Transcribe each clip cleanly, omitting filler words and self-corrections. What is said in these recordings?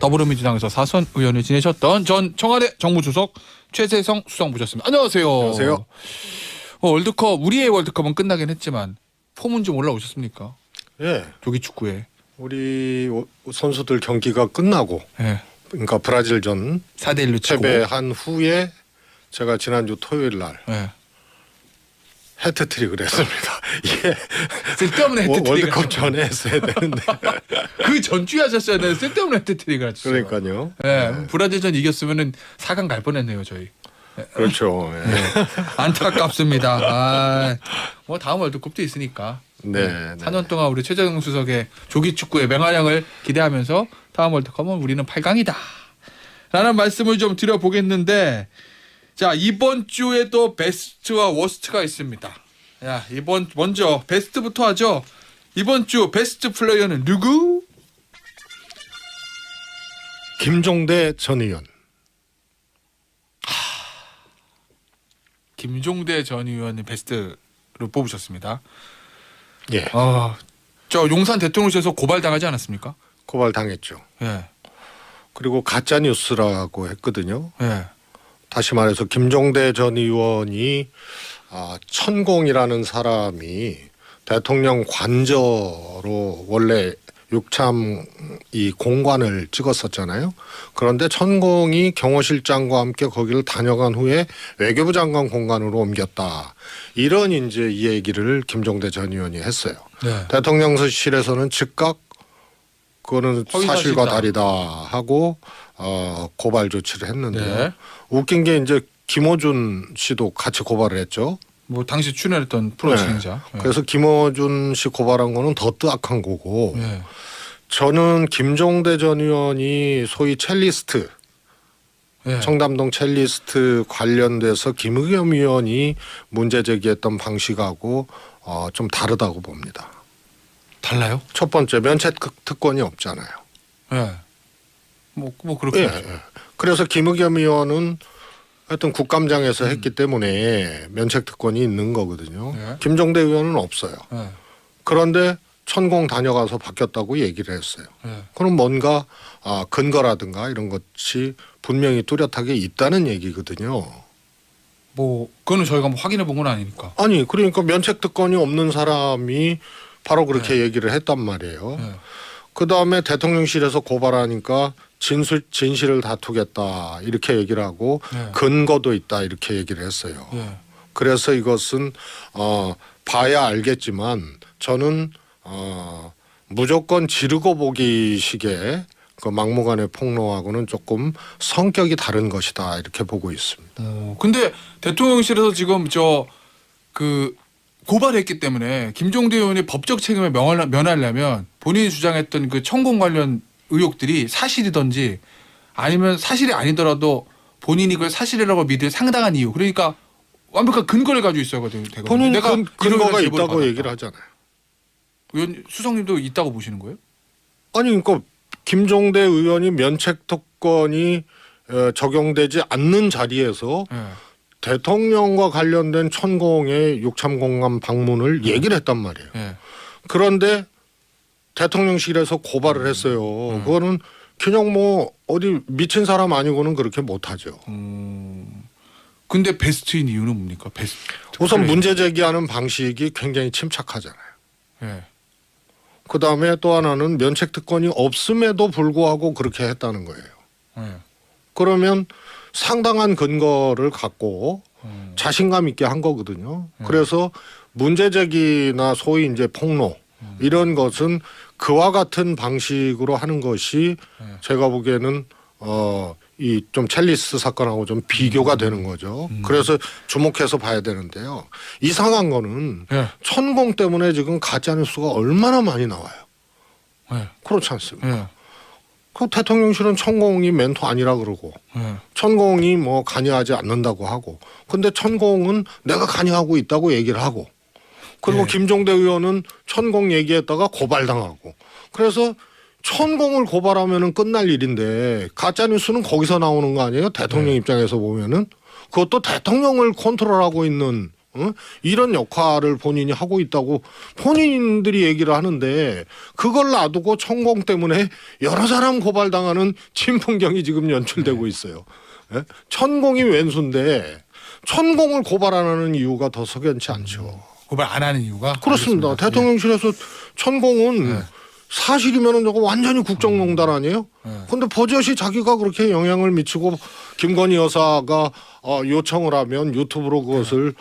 더불어민주당에서 사선 의원을 지내셨던 전 청와대 정무수석 최재성 수석 모셨습니다. 안녕하세요. 안녕하세요. 월드컵 우리의 월드컵은 끝나긴 했지만 폼은 좀 올라오셨습니까? 예, 조기 축구에. 우리 선수들 경기가 끝나고, 예. 그러니까 브라질전 4대1로 치고. 패배한 후에 제가 지난주 토요일 날 예. 해트트릭을 했습니다. 이게 쓸데없는 해트트릭. 월드컵 전에 했어야 되는데. 그 전주에 하셨어야 되는데 쓸데없는 해트트릭을 하셨어요. 그러니까요. 예. 브라질전 이겼으면은 4강 갈 뻔했네요 저희. 그렇죠. 예. 네. 안타깝습니다. 아, 뭐 다음 월드컵도 있으니까. 네. 4년 동안 우리 최재성 수석의 조기 축구의 맹활약을 기대하면서 다음 월드컵은 우리는 8강이다. 라는 말씀을 좀 드려보겠는데, 자, 이번 주에 또 베스트와 워스트가 있습니다. 야, 먼저 베스트부터 하죠. 이번 주 베스트 플레이어는 누구? 김종대 전 의원. 김종대 전 의원이 베스트로 뽑으셨습니다. 예. 저 용산 대통령실에서 고발당하지 않았습니까? 고발 당했죠. 예. 그리고 가짜 뉴스라고 했거든요. 예. 다시 말해서 김종대 전 의원이 천공이라는 사람이 대통령 관저로 원래 육참 이 공관을 찍었었잖아요. 그런데 천공이 경호실장과 함께 거기를 다녀간 후에 외교부 장관 공간으로 옮겼다. 이런 이제 이 얘기를 김종대 전 의원이 했어요. 네. 대통령실에서는 즉각 그거는 사실과 다르다 하고 고발 조치를 했는데요. 네. 웃긴 게 이제 김어준 씨도 같이 고발을 했죠. 뭐 당시 출연했던 프로 네. 진행자. 예. 그래서 김어준 씨 고발한 거는 더 뜨악한 거고 예. 저는 김종대 전 의원이 소위 첼리스트 예. 청담동 첼리스트 관련돼서 김의겸 의원이 문제 제기했던 방식하고 좀 다르다고 봅니다. 달라요? 첫 번째 면책 특권이 없잖아요. 예. 뭐 그렇게. 예. 그래서 김의겸 의원은 하여튼 국감장에서 했기 때문에 면책 특권이 있는 거거든요. 예. 김종대 의원은 없어요. 예. 그런데 천공 다녀가서 바뀌었다고 얘기를 했어요. 예. 그럼 뭔가 근거라든가 이런 것이 분명히 뚜렷하게 있다는 얘기거든요. 뭐 그거는 저희가 뭐 확인해 본 건 아니니까. 아니 그러니까 면책 특권이 없는 사람이 바로 그렇게 얘기를 했단 말이에요. 예. 그다음에 대통령실에서 고발하니까 진실을 다투겠다 이렇게 얘기를 하고 네. 근거도 있다 이렇게 얘기를 했어요. 예. 그래서 이것은 봐야 알겠지만 저는 무조건 지르고 보기식의 그 막무가내 폭로하고는 조금 성격이 다른 것이다 이렇게 보고 있습니다. 근데 대통령실에서 지금 고발했기 때문에 김종대 의원이 법적 책임을 면하려면 본인이 주장했던 그 천공 관련 의혹들이 사실이든지 아니면 사실이 아니더라도 본인이 그걸 사실이라고 믿을 상당한 이유. 그러니까 완벽한 근거를 가지고 있어야 되거든요. 본인이 내가 근거가 이런 제보를 있다고 받았다. 얘기를 하잖아요. 의원 수석님도 있다고 보시는 거예요? 아니 그러니까 김종대 의원이 면책 특권이 적용되지 않는 자리에서 예. 대통령과 관련된 천공의 육참공감 방문을 얘기를 했단 말이에요. 예. 그런데 대통령실에서 고발을 했어요. 그거는 그냥 뭐 어디 미친 사람 아니고는 그렇게 못하죠. 근데 베스트인 이유는 뭡니까? 베스트. 우선 플레이. 문제 제기하는 방식이 굉장히 침착하잖아요. 예. 그다음에 또 하나는 면책 특권이 없음에도 불구하고 그렇게 했다는 거예요. 예. 그러면 상당한 근거를 갖고 자신감 있게 한 거거든요. 그래서 문제 제기나 소위 이제 폭로 이런 것은 그와 같은 방식으로 하는 것이 제가 보기에는 이 좀 첼리스 사건하고 좀 비교가 되는 거죠. 그래서 주목해서 봐야 되는데요. 이상한 거는 예. 천공 때문에 지금 가짜 뉴스가 얼마나 많이 나와요. 예. 그렇지 않습니까? 예. 그 대통령실은 천공이 멘토 아니라 그러고 예. 천공이 뭐 관여하지 않는다고 하고 근데 천공은 내가 관여하고 있다고 얘기를 하고 그리고 예. 김종대 의원은 천공 얘기했다가 고발당하고 그래서 천공을 고발하면은 끝날 일인데 가짜 뉴스는 거기서 나오는 거 아니에요? 대통령 입장에서 보면은 그것도 대통령을 컨트롤하고 있는 이런 역할을 본인이 하고 있다고 본인들이 얘기를 하는데 그걸 놔두고 천공 때문에 여러 사람 고발당하는 진풍경이 지금 연출되고 있어요. 예? 천공이 왼수인데 천공을 고발 안 하는 이유가 더 석연치 않죠. 고발 안 하는 이유가? 그렇습니다. 알겠습니다. 대통령실에서 천공은 네. 사실이면은 저거 완전히 국정농단 아니에요? 근데 버젓이 자기가 그렇게 영향을 미치고 김건희 여사가 요청을 하면 유튜브로 그것을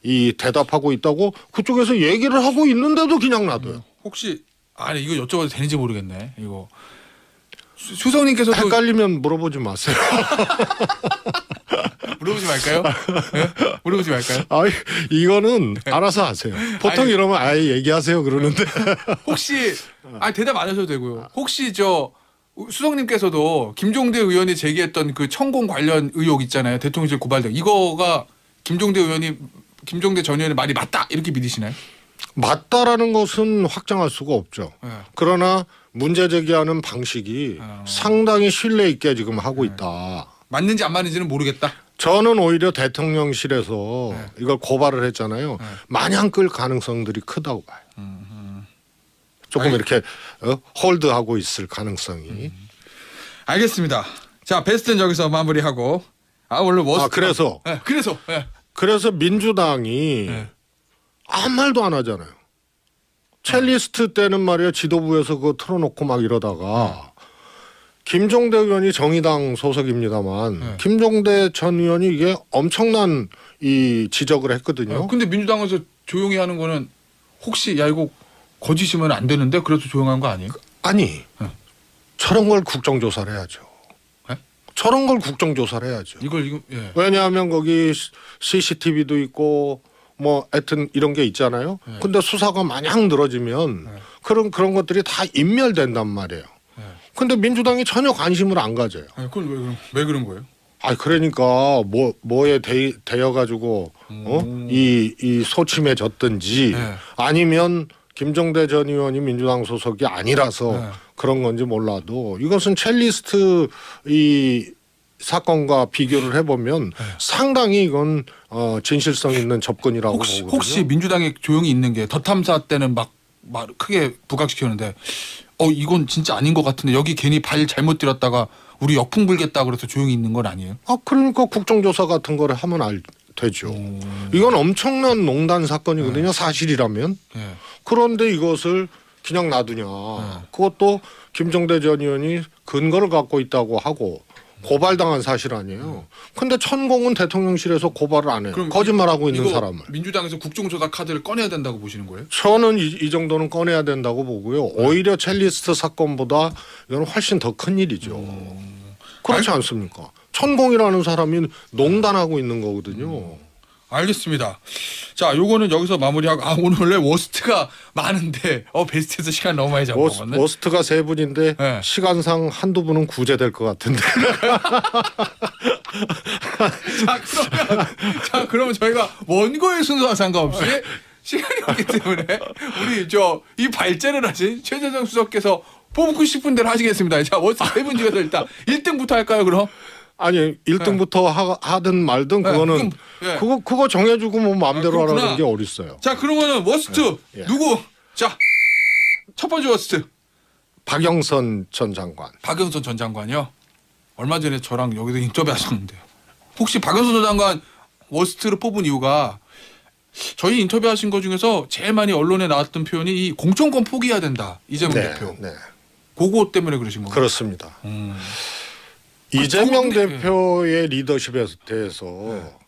이 대답하고 있다고 그쪽에서 얘기를 하고 있는데도 그냥 놔둬요. 혹시 아니 이거 여쭤봐도 되는지 모르겠네. 이거 수석님께서도 헷갈리면 물어보지 마세요. 물어보지 말까요? 네? 물어보지 말까요? 이거는 알아서 하세요. 보통 아니, 이러면 아예 얘기하세요 그러는데 혹시 대답 안 하셔도 되고요. 혹시 저 수석님께서도 김종대 의원이 제기했던 그 천공 관련 의혹 있잖아요. 대통령실 고발등 이거가 김종대 전 의원의 말이 맞다 이렇게 믿으시나요? 맞다라는 것은 확정할 수가 없죠. 네. 그러나 문제 제기하는 방식이 상당히 신뢰 있게 지금 하고 있다. 맞는지 안 맞는지는 모르겠다. 저는 오히려 대통령실에서 이걸 고발을 했잖아요. 마냥 끌 가능성들이 크다고 봐요. 조금 이렇게 홀드하고 있을 가능성이. 알겠습니다. 자 베스트는 여기서 마무리하고 원래 워스트. 그래서 네, 그래서 민주당이 아무 말도 안 하잖아요. 첼리스트 때는 말이야 지도부에서 그거 틀어놓고 막 이러다가 김종대 의원이 정의당 소속입니다만 김종대 전 의원이 이게 엄청난 이 지적을 했거든요. 근데 민주당에서 조용히 하는 거는 혹시 야 이거 거짓이면 안 되는데 그래서 조용한 거 아니에요? 아니 저런 걸 국정조사를 해야죠. 네? 저런 걸 국정조사를 해야죠. 이걸 왜냐하면 거기 CCTV도 있고 뭐 하여튼 이런 게 있잖아요. 근데 수사가 마냥 늘어지면 그런 것들이 다 인멸된단 말이에요. 근데 민주당이 전혀 관심을 안 가져요. 그건 왜 그런 거예요? 그러니까 뭐에 대여 가지고 이 소침해 졌든지 아니면 김종대 전 의원이 민주당 소속이 아니라서 그런 건지 몰라도 이것은 첼리스트 이 사건과 비교를 해보면 상당히 이건 진실성 있는 접근이라고 보거든요. 혹시 민주당이 조용히 있는 게 더 탐사 때는 막 크게 부각시켰는데 이건 진짜 아닌 것 같은데 여기 괜히 발 잘못 들였다가 우리 역풍 불겠다 그래서 조용히 있는 건 아니에요? 그러니까 국정조사 같은 거를 하면 되죠. 이건 엄청난 농단 사건이거든요. 사실이라면. 그런데 이것을 그냥 놔두냐. 그것도 김종대 전 의원이 근거를 갖고 있다고 하고 고발당한 사실 아니에요. 근데 천공은 대통령실에서 고발을 안 해요. 거짓말하고 있는 사람을. 민주당에서 국정조사 카드를 꺼내야 된다고 보시는 거예요? 저는 이 정도는 꺼내야 된다고 보고요. 오히려 첼리스트 사건보다 이건 훨씬 더 큰 일이죠. 그렇지 않습니까? 천공이라는 사람이 농단하고 있는 거거든요. 알겠습니다. 자, 요거는 여기서 마무리하고 오늘 원래 워스트가 많은데 베스트에서 시간 너무 많이 잡아먹었네. 워스트가 세 분인데 시간상 한두 분은 구제될 것 같은데. 그러면 저희가 원고의 순서와 상관없이 시간이 없기 때문에 우리 이 발제를 하신 최재성 수석께서 뽑고 싶은 대로 하시겠습니다. 자, 워스트 세 분 중에서 일단 1등부터 할까요, 그럼? 아니 1등부터 하든 말든 그거는 그거 정해주고 뭐 마음대로 하라는 게 어딨어요. 자, 그러면은 워스트 누구? 자, 첫 번째 워스트 박영선 전 장관. 박영선 전 장관이요. 얼마 전에 저랑 여기서 인터뷰 하셨는데요. 혹시 박영선 전 장관 워스트를 뽑은 이유가 저희 인터뷰하신 것 중에서 제일 많이 언론에 나왔던 표현이 이 공천권 포기해야 된다. 이재명 대표. 그거 때문에 그러신 건가요? 그렇습니다. 이재명 대표의 리더십에 대해서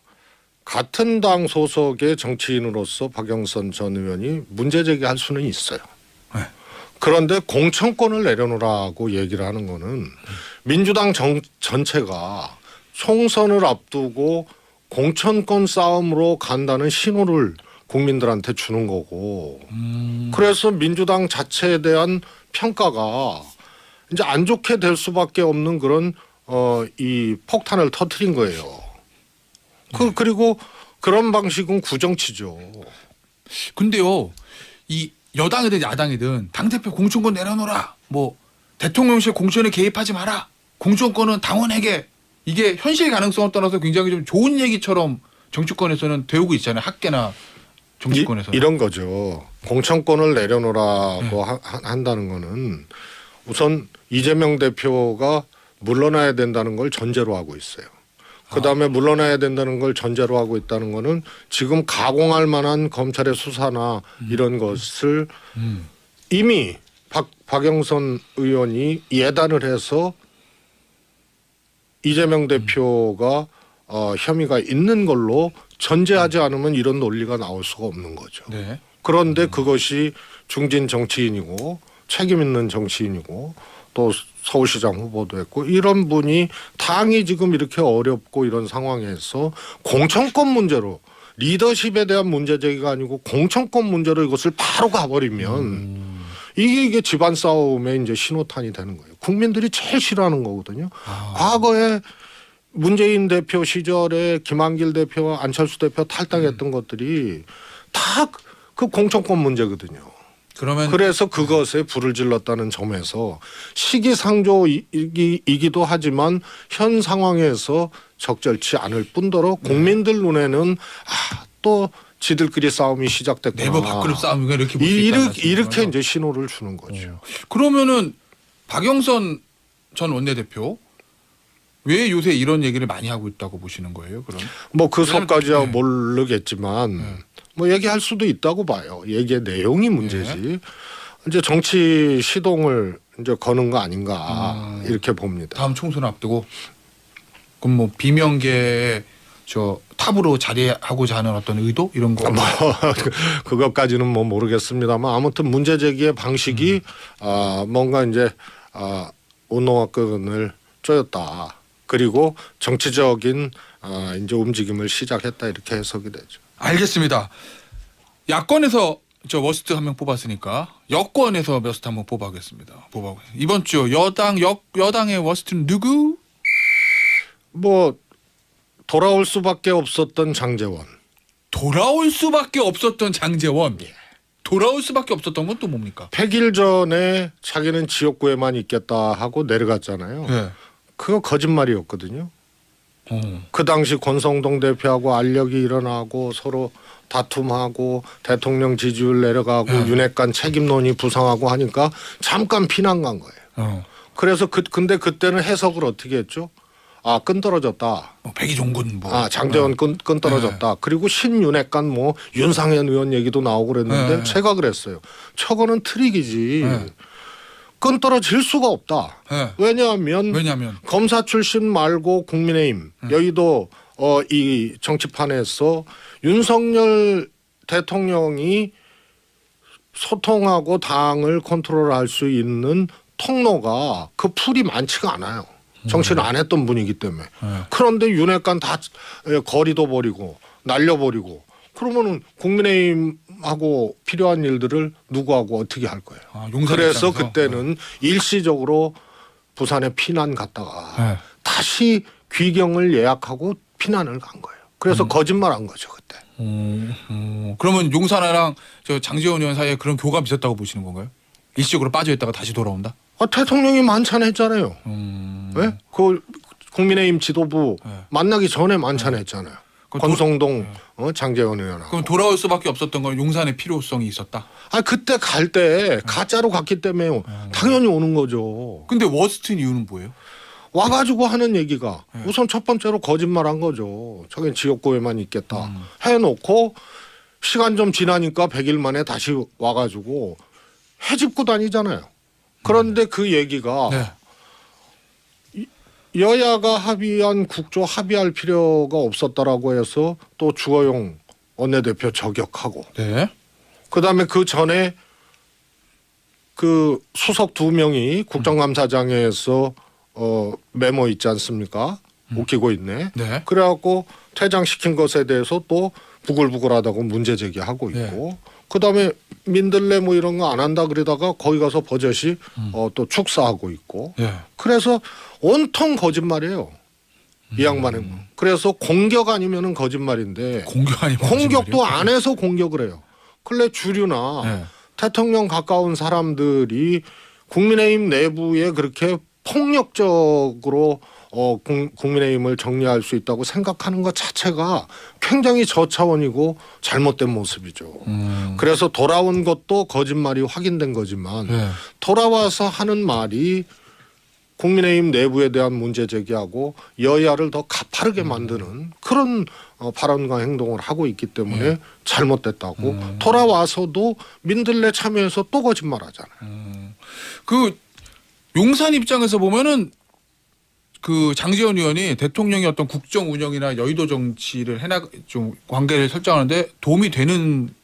같은 당 소속의 정치인으로서 박영선 전 의원이 문제 제기할 수는 있어요. 그런데 공천권을 내려놓으라고 얘기를 하는 거는 민주당 전체가 총선을 앞두고 공천권 싸움으로 간다는 신호를 국민들한테 주는 거고 그래서 민주당 자체에 대한 평가가 이제 안 좋게 될 수밖에 없는 그런 이 폭탄을 터뜨린 거예요. 그리고 그런 방식은 구정치죠. 근데요, 이 여당이든 야당이든 당대표 공천권 내려놓으라. 뭐 대통령실 공천에 개입하지 마라. 공천권은 당원에게 이게 현실 가능성을 떠나서 굉장히 좀 좋은 얘기처럼 정치권에서는 배우고 있잖아요. 학계나 정치권에서. 이런 거죠. 공천권을 내려놓으라고 한다는 거는 우선 이재명 대표가 물러나야 된다는 걸 전제로 하고 있어요. 그다음에 물러나야 된다는 걸 전제로 하고 있다는 거는 지금 가공할 만한 검찰의 수사나 이런 것을 이미 박영선 의원이 예단을 해서 이재명 대표가 혐의가 있는 걸로 전제하지 않으면 이런 논리가 나올 수가 없는 거죠. 네. 그런데 그것이 중진 정치인이고 책임 있는 정치인이고 또 서울시장 후보도 했고 이런 분이 당이 지금 이렇게 어렵고 이런 상황에서 공천권 문제로 리더십에 대한 문제 제기가 아니고 공천권 문제로 이것을 바로 가버리면 이게 집안 싸움의 이제 신호탄이 되는 거예요. 국민들이 제일 싫어하는 거거든요. 과거에 문재인 대표 시절에 김한길 대표와 안철수 대표 탈당했던 것들이 다 그 공천권 문제거든요. 그러면 그래서 그것에 불을 질렀다는 점에서 시기상조이기도 하지만 현 상황에서 적절치 않을 뿐더러 국민들 눈에는 또 지들끼리 싸움이 시작됐구나. 내부 밖으로 싸움이 이렇게 볼 수 있다는 이렇게 이제 신호를 주는 거죠. 그러면은 박영선 전 원내대표 왜 요새 이런 얘기를 많이 하고 있다고 보시는 거예요? 그럼 뭐 그 속까지야 네. 모르겠지만 뭐 얘기할 수도 있다고 봐요. 얘기의 내용이 문제지. 이제 정치 시동을 이제 거는 거 아닌가 이렇게 봅니다. 다음 총선 앞두고 그럼 뭐 비명계의 저 탑으로 자리하고자 하는 어떤 의도 이런 거 뭐 그것까지는 뭐 모르겠습니다만 아무튼 문제 제기의 방식이 뭔가 이제 운동화 끈을 쪼였다. 그리고 정치적인 이제 움직임을 시작했다 이렇게 해석이 되죠. 알겠습니다. 야권에서 저 워스트 한 명 뽑았으니까 여권에서 워스트 한번 뽑아보겠습니다. 이번 주 여당의 워스트는 누구? 뭐 돌아올 수밖에 없었던 장제원. 돌아올 수밖에 없었던 장제원. 돌아올 수밖에 없었던 건 또 뭡니까? 100일 전에 자기는 지역구에만 있겠다 하고 내려갔잖아요. 네. 그거 거짓말이었거든요. 그 당시 권성동 대표하고 알력이 일어나고 서로 다툼하고 대통령 지지율 내려가고 윤핵관 책임론이 부상하고 하니까 잠깐 피난 간 거예요. 그래서 근데 그때는 해석을 어떻게 했죠? 끈 떨어졌다. 백이종군 뭐. 장제원 끈 떨어졌다. 그리고 신윤핵관 뭐 윤상현 의원 얘기도 나오고 그랬는데 제가 그랬어요. 저거는 트릭이지. 끈 떨어질 수가 없다. 왜냐하면 검사 출신 말고 국민의힘 여의도 이 정치판에서 윤석열 대통령이 소통하고 당을 컨트롤할 수 있는 통로가 그 풀이 많지가 않아요. 정치를 안 했던 분이기 때문에. 그런데 윤핵관 다 거리도 버리고 날려버리고 그러면은 국민의힘하고 필요한 일들을 누구하고 어떻게 할 거예요. 그래서 입장에서? 그때는 일시적으로 부산에 피난 갔다가 다시 귀경을 예약하고 피난을 간 거예요. 그래서 거짓말한 거죠 그때. 그러면 용산이랑 저 장제원 의원 사이에 그런 교감이 있었다고 보시는 건가요? 일시적으로 빠져있다가 다시 돌아온다? 대통령이 만찬했잖아요. 네? 그 국민의힘 지도부 만나기 전에 만찬했잖아요. 권성동 장제원 의원하고. 그럼 돌아올 수밖에 없었던 건 용산의 필요성이 있었다? 그때 갈 때 가짜로 갔기 때문에 당연히 오는 거죠. 근데 워스트 이유는 뭐예요? 와가지고 하는 얘기가 우선 첫 번째로 거짓말한 거죠. 자기는 지역구에만 있겠다 해놓고 시간 좀 지나니까 100일 만에 다시 와가지고 해집고 다니잖아요. 그런데 그 얘기가 여야가 합의한 국조 합의할 필요가 없었다라고 해서 또 주호영 원내대표 저격하고 그다음에 그 전에 그 수석 2명이 국정감사장에서 메모 있지 않습니까? 웃기고 있네. 그래갖고 퇴장시킨 것에 대해서 또 부글부글하다고 문제 제기하고 있고 그다음에 민들레 뭐 이런 거 안 한다 그러다가 거기 가서 버젓이 또 축사하고 있고 그래서 온통 거짓말이에요. 이 양반은. 그래서 공격 아니면은 거짓말인데 공격도 안 해서 공격을 해요. 근래 주류나 대통령 가까운 사람들이 국민의힘 내부에 그렇게 폭력적으로 국민의힘을 정리할 수 있다고 생각하는 것 자체가 굉장히 저차원이고 잘못된 모습이죠. 그래서 돌아온 것도 거짓말이 확인된 거지만 네. 돌아와서 하는 말이 국민의힘 내부에 대한 문제 제기하고 여야를 더 가파르게 만드는 그런 발언과 행동을 하고 있기 때문에 잘못됐다고 돌아와서도 민들레 참여해서 또 거짓말하잖아요. 그 용산 입장에서 보면은 그 장제원 의원이 대통령이 어떤 국정 운영이나 여의도 정치를 좀 관계를 설정하는데 도움이 되는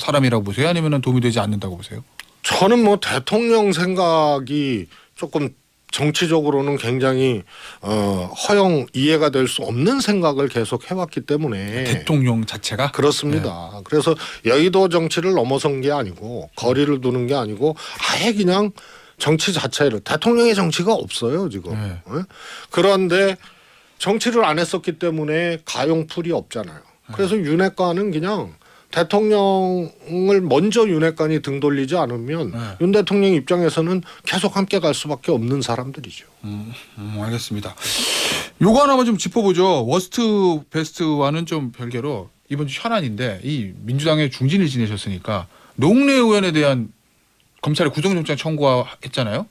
사람이라고 보세요? 아니면 도움이 되지 않는다고 보세요? 저는 뭐 대통령 생각이 조금 정치적으로는 굉장히 허용 이해가 될 수 없는 생각을 계속 해왔기 때문에 대통령 자체가 그렇습니다. 그래서 여의도 정치를 넘어선 게 아니고 거리를 두는 게 아니고 아예 그냥 정치 자체를 대통령의 정치가 없어요 지금. 네. 그런데 정치를 안 했었기 때문에 가용풀이 없잖아요. 그래서 윤핵관은 그냥 대통령을 먼저 윤핵관이 등 돌리지 않으면 윤 대통령 입장에서는 계속 함께 갈 수밖에 없는 사람들이죠. 알겠습니다. 요거 하나만 좀 짚어보죠. 워스트 베스트와는 좀 별개로 이번 주 현안인데 이 민주당의 중진을 지내셨으니까 노웅래 의원에 대한 검찰의 구속영장 청구했잖아요.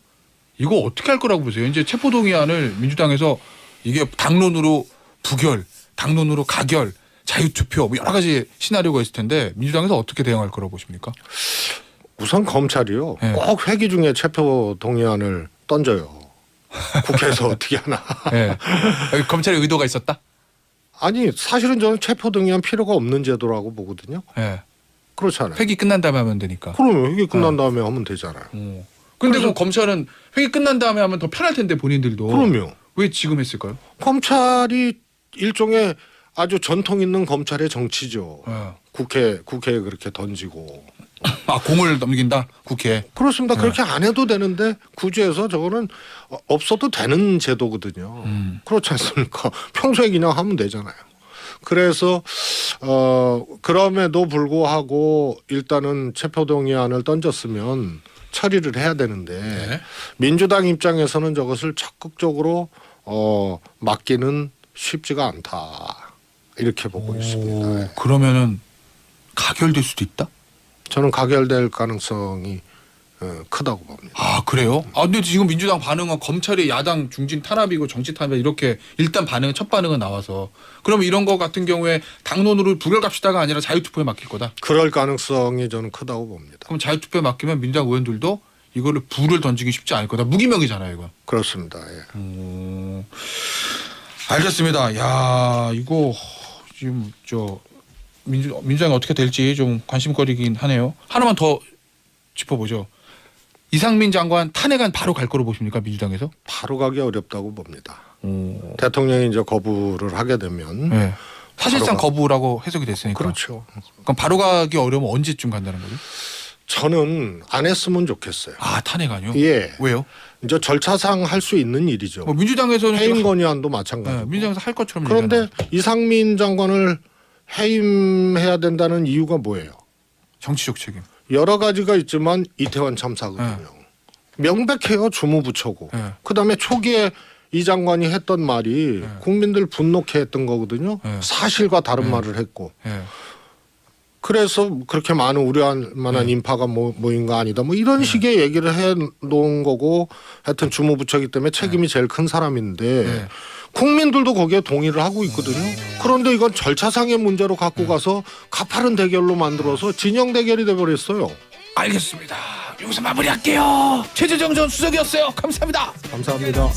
이거 어떻게 할 거라고 보세요? 이제 체포동의안을 민주당에서 이게 당론으로 부결, 당론으로 가결, 자유투표 뭐 여러 가지 시나리오가 있을 텐데 민주당에서 어떻게 대응할 거라고 보십니까? 우선 검찰이요. 네. 꼭 회기 중에 체포 동의안을 던져요. 국회에서 어떻게 하나. 네. 검찰의 의도가 있었다? 아니 사실은 저는 체포 동의안 필요가 없는 제도라고 보거든요. 네. 그렇잖아요. 회기 끝난 다음에 하면 되니까. 그러면 회기 끝난 다음에 하면 되잖아요. 근데 그럼 검찰은 회기 끝난 다음에 하면 더 편할 텐데 본인들도. 그럼요. 왜 지금 했을까요? 검찰이 일종의 아주 전통 있는 검찰의 정치죠. 국회에 그렇게 던지고. 아 공을 넘긴다 국회에. 그렇습니다. 그렇게 안 해도 되는데 굳이 해서 저거는 없어도 되는 제도거든요. 그렇지 않습니까? 평소에 그냥 하면 되잖아요. 그래서 그럼에도 불구하고 일단은 체포동의안을 던졌으면 처리를 해야 되는데 네. 민주당 입장에서는 저것을 적극적으로 막기는 쉽지가 않다. 이렇게 보고 있습니다. 그러면은 가결될 수도 있다? 저는 가결될 가능성이 크다고 봅니다. 아 그래요? 아 근데 지금 민주당 반응은 검찰이 야당 중진 탄압이고 정치 탄압 이렇게 일단 첫 반응은 나와서 그러면 이런 거 같은 경우에 당론으로 부결 갑시다가 아니라 자유투표에 맡길 거다. 그럴 가능성이 저는 크다고 봅니다. 그럼 자유투표에 맡기면 민주당 의원들도 이거를 불을 던지기 쉽지 않을 거다. 무기명이잖아요, 이건. 그렇습니다. 예. 알겠습니다. 야 이거 지금 민주당이 어떻게 될지 좀 관심거리긴 하네요. 하나만 더 짚어보죠. 이상민 장관 탄핵안 바로 갈 거로 보십니까 민주당에서? 바로 가기 어렵다고 봅니다. 대통령이 이제 거부를 하게 되면 네. 사실상 거부라고 해석이 됐으니까. 그렇죠. 그럼 바로 가기 어려우면 언제쯤 간다는 거죠? 저는 안 했으면 좋겠어요. 아 탄핵안요? 예. 왜요? 이제 절차상 할 수 있는 일이죠. 뭐 민주당에서는 해임 건의안도 마찬가지고. 네, 민주당에서 할 것처럼 그런데 얘기하나. 이상민 장관을 해임해야 된다는 이유가 뭐예요? 정치적 책임. 여러 가지가 있지만 이태원 참사거든요. 명백해요. 주무부처고. 네. 그다음에 초기에 이 장관이 했던 말이 국민들 분노케 했던 거거든요. 네. 사실과 다른 말을 했고. 네. 그래서 그렇게 많은 우려할 만한 인파가 모인 거 아니다. 뭐 이런 식의 얘기를 해 놓은 거고 하여튼 주무부처이기 때문에 책임이 제일 큰 사람인데 국민들도 거기에 동의를 하고 있거든요. 그런데 이건 절차상의 문제로 갖고 가서 가파른 대결로 만들어서 진영 대결이 돼버렸어요. 알겠습니다. 여기서 마무리할게요. 최재정 전 수석이었어요. 감사합니다. 감사합니다.